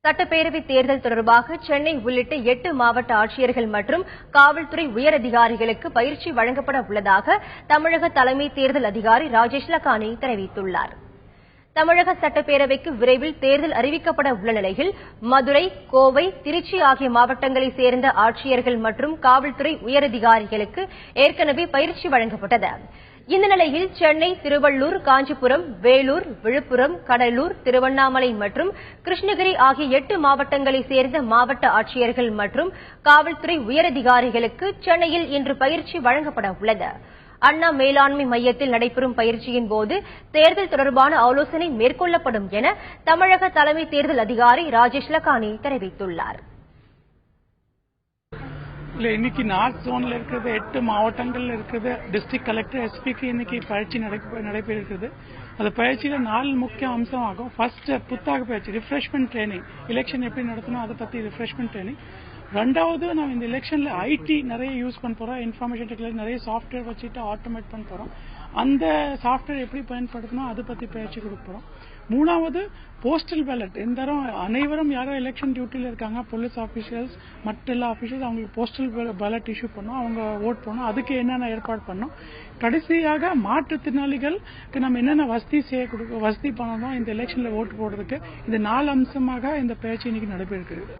சட்டப்பேரவை தேர்தல் தொடர்பாக சென்னை உள்ளிட்ட 8 மாவட்ட ஆட்சியர்கள் மற்றும் காவல்துறை உயரதிகாரிகளுக்கு பயிற்சி வழங்கப்பட உள்ளதாக தமிழக தலைமை தேர்தல் அதிகாரி ராஜேஷ் லக்கானி தெரிவித்துள்ளார். தமிழக சட்டப்பேரவைக்கு விரைவில் தேர்தல் அறிவிக்கப்பட உள்ள நிலையில் மதுரை, கோவை, திருச்சி ஆகிய மாவட்டங்களைச் சேர்ந்த ஆட்சியர்கள் மற்றும் காவல்துறை உயரதிகாரிகளுக்கு ஏற்கனவே பயிற்சி வழங்கப்பட்டது. இந்த நிலையில் சென்னை, திருவள்ளூர், காஞ்சிபுரம், வேலூர், விழுப்புரம், கடலூர், திருவண்ணாமலை மற்றும் கிருஷ்ணகிரி ஆகிய 8 மாவட்டங்களைச் சேர்ந்த மாவட்ட ஆட்சியர்கள் மற்றும் காவல்துறை உயரதிகாரிகளுக்கு சென்னையில் இன்று பயிற்சி வழங்கப்பட உள்ளது. அண்ணா மேலாண்மை மையத்தில் நடைபெறும் பயிற்சியின் போது தேர்தல் தொடர்பான ஆலோசனை மேற்கொள்ளப்படும் என தமிழக தலைமை தேர்தல் அதிகாரி ராஜேஷ் லக்கானி தெரிவித்துள்ளார். இன்னைக்கு நார்த் ஜோன்ல இருக்கிறது 8 மாவட்டங்கள்ல இருக்கிறது டிஸ்ட்ரிக்ட் கலெக்டர் எஸ்பிக்கு இன்னைக்கு பயிற்சி நடைபெற இருக்குது. அந்த பயிற்சியில 4 முக்கிய அம்சம் ஆகும். ஃபர்ஸ்ட் புத்தாக்க பயிற்சி, ரிஃப்ரெஷ்மெண்ட் ட்ரைனிங், எலெக்ஷன் எப்படி நடத்தணும் அதை பத்தி ரிஃப்ரெஷ்மெண்ட் ட்ரைனிங். ரெண்டாவது, நம்ம இந்த எலெக்ஷன்ல ஐடி நிறைய யூஸ் பண்ண போறோம். இன்ஃபர்மேஷன் டெக்னாலஜி நிறைய சாஃப்ட்வேர் வச்சுட்டு ஆட்டோமேட் பண்ண போறோம். அந்த சாஃப்ட்வேர் எப்படி பயன்படுத்தணும் அதை பத்தி பயிற்சி கொடுக்க போறோம். மூணாவது, போஸ்டல் பேலட். இந்த தரம் அனைவரும் யாரோ எலெக்ஷன் டியூட்டில இருக்காங்க, போலீஸ் ஆபீசர்ஸ் மற்ற எல்லா ஆபீசர்ஸ், அவங்களுக்கு போஸ்டல் பேலட் இஷ்யூ பண்ணோம், அவங்க ஓட் பண்ணணும். அதுக்கு என்னென்ன ஏற்பாடு பண்ணோம். கடைசியாக மாற்றுத்திறனாளிகளுக்கு நம்ம என்னென்ன வசதி பண்ணணும் இந்த எலெக்ஷன்ல ஓட்டு போடுறதுக்கு. இந்த 4 அம்சமாக இந்த பயிற்சி இன்னைக்கு நடைபெறுகிறது.